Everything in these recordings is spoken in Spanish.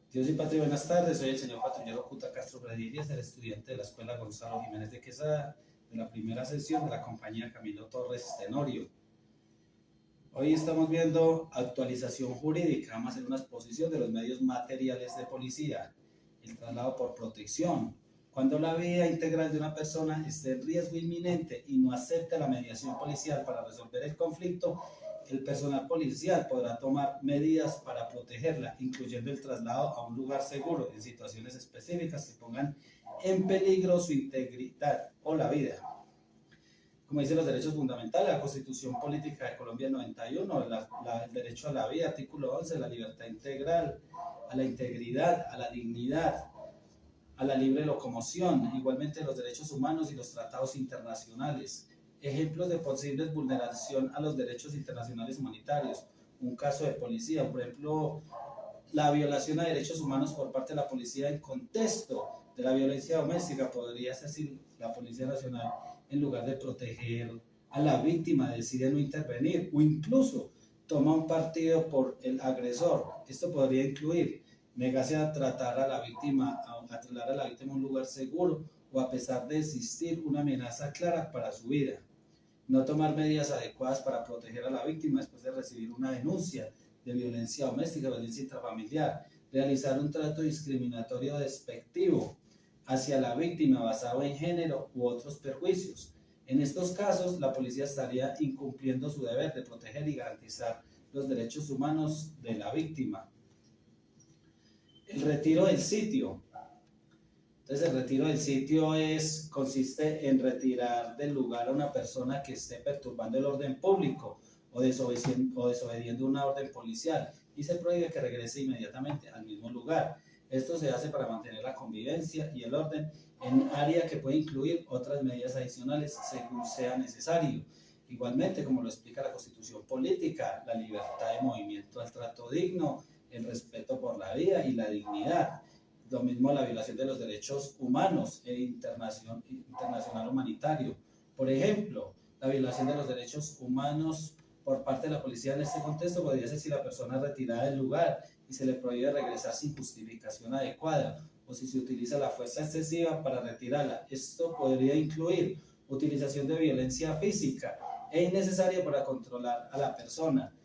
Dios y Patria, buenas tardes. Soy el señor patrullero Cuta Castro Fredilias, el estudiante de la Escuela Gonzalo Jiménez de Quesada, de la primera sesión de la compañía Camilo Torres Tenorio. Hoy estamos viendo actualización jurídica. Vamos a hacer una exposición de los medios materiales de policía. El traslado por protección. Cuando la vida integral de una persona esté en riesgo inminente y no acepte la mediación policial para resolver el conflicto, el personal policial podrá tomar medidas para protegerla, incluyendo el traslado a un lugar seguro en situaciones específicas que pongan en peligro su integridad o la vida. Como dicen los derechos fundamentales, la Constitución Política de Colombia 91, el derecho a la vida, artículo 11, la libertad integral, a la integridad, a la dignidad, a la libre locomoción, igualmente los derechos humanos y los tratados internacionales. Ejemplos de posibles vulneración a los derechos internacionales humanitarios. Un caso de policía, por ejemplo, la violación a derechos humanos por parte de la policía en contexto de la violencia doméstica. Podría ser si la Policía Nacional, en lugar de proteger a la víctima, decide no intervenir o incluso toma un partido por el agresor. Esto podría incluir negarse a tratar a la víctima, a trasladar a la víctima a un lugar seguro o a pesar de existir una amenaza clara para su vida. No tomar medidas adecuadas para proteger a la víctima después de recibir una denuncia de violencia doméstica, violencia intrafamiliar. Realizar un trato discriminatorio despectivo hacia la víctima basado en género u otros perjuicios. En estos casos, la policía estaría incumpliendo su deber de proteger y garantizar los derechos humanos de la víctima. El retiro del sitio. Entonces, el retiro del sitio consiste en retirar del lugar a una persona que esté perturbando el orden público o desobediendo una orden policial, y se prohíbe que regrese inmediatamente al mismo lugar. Esto se hace para mantener la convivencia y el orden en área que puede incluir otras medidas adicionales según sea necesario. Igualmente, como lo explica la Constitución Política, la libertad de movimiento al trato digno, el respeto por la vida y la dignidad. Lo mismo la violación de los derechos humanos e internacional humanitario. Por ejemplo, la violación de los derechos humanos por parte de la policía en este contexto podría ser si la persona es retirada del lugar y se le prohíbe regresar sin justificación adecuada, o si se utiliza la fuerza excesiva para retirarla. Esto podría incluir utilización de violencia física e innecesaria para controlar a la persona.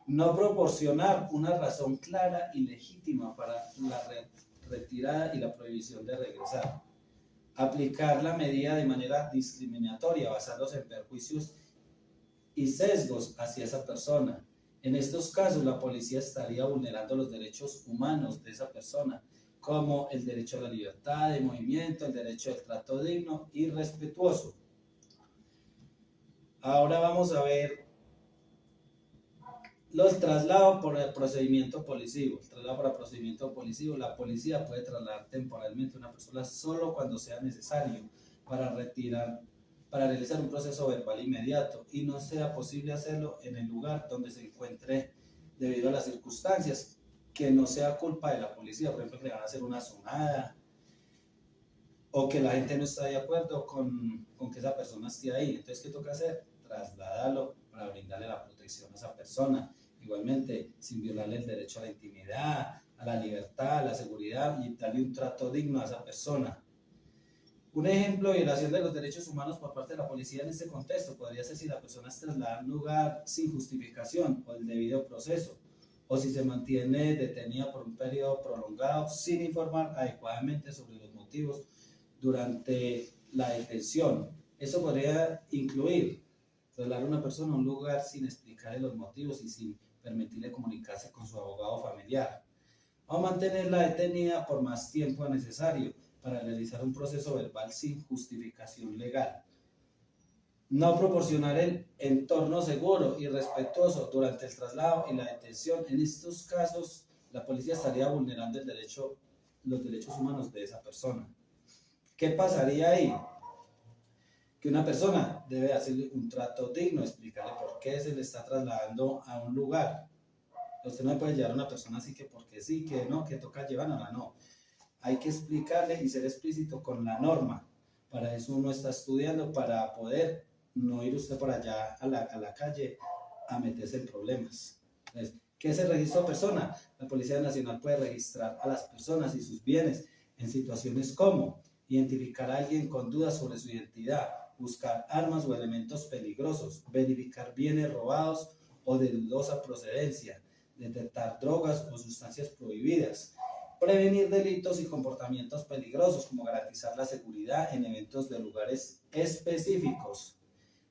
No proporcionar una razón clara y legítima para la retirada y la prohibición de regresar. Aplicar la medida de manera discriminatoria, basándose en perjuicios y sesgos hacia esa persona. En estos casos, la policía estaría vulnerando los derechos humanos de esa persona, como el derecho a la libertad de movimiento, el derecho al trato digno y respetuoso. Ahora vamos a ver los traslados por el procedimiento policivo. El traslado por el procedimiento policivo, la policía puede trasladar temporalmente a una persona solo cuando sea necesario para realizar un proceso verbal inmediato y no sea posible hacerlo en el lugar donde se encuentre debido a las circunstancias, que no sea culpa de la policía, por ejemplo, que le van a hacer una zonada o que la gente no está de acuerdo con que esa persona esté ahí. Entonces, ¿qué toca hacer? Trasladarlo para brindarle la protección a esa persona. Igualmente, sin violarle el derecho a la intimidad, a la libertad, a la seguridad, y darle un trato digno a esa persona. Un ejemplo de violación de los derechos humanos por parte de la policía en este contexto podría ser si la persona es trasladada a un lugar sin justificación o el debido proceso, o si se mantiene detenida por un periodo prolongado sin informar adecuadamente sobre los motivos durante la detención. Eso podría incluir trasladar a una persona a un lugar sin explicarle los motivos y sin permitirle comunicarse con su abogado familiar, o mantenerla detenida por más tiempo necesario para realizar un proceso verbal sin justificación legal. No proporcionar el entorno seguro y respetuoso durante el traslado y la detención. En estos casos, la policía estaría vulnerando los derechos humanos de esa persona. ¿Qué pasaría ahí? Que una persona debe hacerle un trato digno, explicarle por qué se le está trasladando a un lugar. Usted no puede llevar a una persona así que porque sí, que no, que toca llevarla, no. Hay que explicarle y ser explícito con la norma. Para eso uno está estudiando, para poder no ir usted por allá a la calle a meterse en problemas. Entonces, ¿Qué es el registro de persona? La Policía Nacional puede registrar a las personas y sus bienes en situaciones como identificar a alguien con dudas sobre su identidad, buscar armas o elementos peligrosos, verificar bienes robados o de dudosa procedencia, detectar drogas o sustancias prohibidas, prevenir delitos y comportamientos peligrosos, como garantizar la seguridad en eventos de lugares específicos.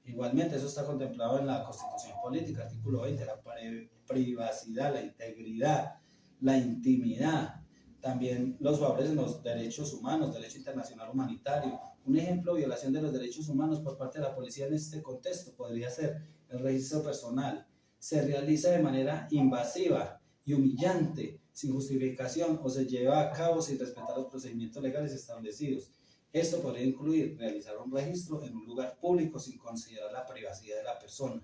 Igualmente, eso está contemplado en la Constitución Política, artículo 20, la privacidad, la integridad, la intimidad. También los valores en los derechos humanos, derecho internacional humanitario. Un ejemplo de violación de los derechos humanos por parte de la policía en este contexto podría ser el registro personal. Se realiza de manera invasiva y humillante, sin justificación, o se lleva a cabo sin respetar los procedimientos legales establecidos. Esto podría incluir realizar un registro en un lugar público sin considerar la privacidad de la persona,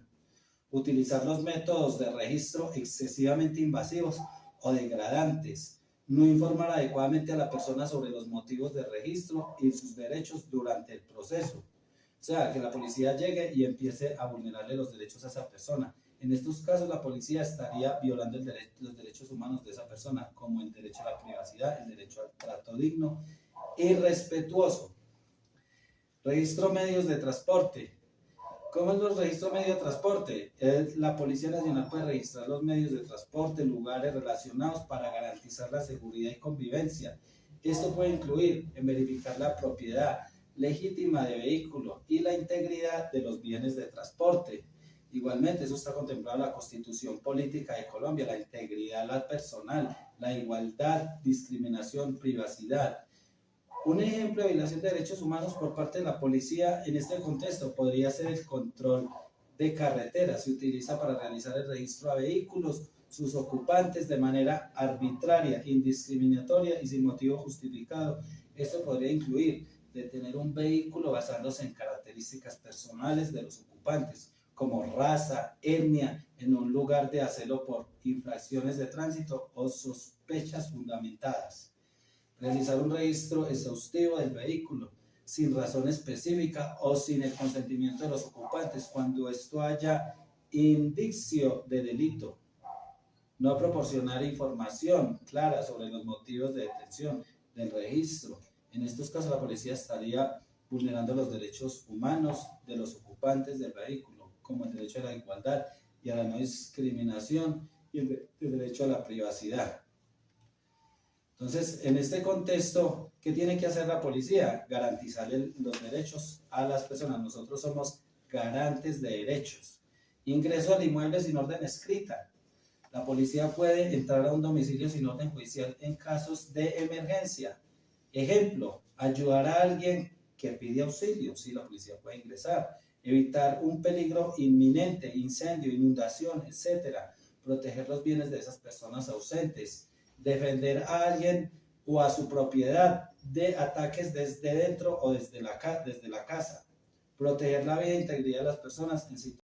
utilizar los métodos de registro excesivamente invasivos o degradantes, no informar adecuadamente a la persona sobre los motivos de registro y sus derechos durante el proceso. O sea, que la policía llegue y empiece a vulnerarle los derechos a esa persona. En estos casos, la policía estaría violando los derechos humanos de esa persona, como el derecho a la privacidad, el derecho al trato digno y respetuoso. Registro medios de transporte. ¿Cómo es los registros medios de transporte? La Policía Nacional puede registrar los medios de transporte, lugares relacionados para garantizar la seguridad y convivencia. Esto puede incluir en verificar la propiedad legítima de vehículos y la integridad de los bienes de transporte. Igualmente, eso está contemplado en la Constitución Política de Colombia, la integridad personal, la igualdad, discriminación, privacidad. Un ejemplo de violación de derechos humanos por parte de la policía en este contexto podría ser el control de carreteras. Se utiliza para realizar el registro a vehículos, sus ocupantes de manera arbitraria, indiscriminatoria y sin motivo justificado. Esto podría incluir detener un vehículo basándose en características personales de los ocupantes, como raza, etnia, en un lugar de hacerlo por infracciones de tránsito o sospechas fundamentadas. Realizar un registro exhaustivo del vehículo sin razón específica o sin el consentimiento de los ocupantes cuando esto haya indicio de delito. No proporcionar información clara sobre los motivos de detención del registro. En estos casos, la policía estaría vulnerando los derechos humanos de los ocupantes del vehículo, como el derecho a la igualdad y a la no discriminación y el derecho a la privacidad. Entonces, en este contexto, ¿qué tiene que hacer la policía? Garantizarle los derechos a las personas. Nosotros somos garantes de derechos. Ingreso al inmueble sin orden escrita. La policía puede entrar a un domicilio sin orden judicial en casos de emergencia. Ejemplo, ayudar a alguien que pide auxilio. Sí, la policía puede ingresar. Evitar un peligro inminente, incendio, inundación, etc. Proteger los bienes de esas personas ausentes. Defender a alguien o a su propiedad de ataques desde dentro o desde la casa, proteger la vida e integridad de las personas en situaciones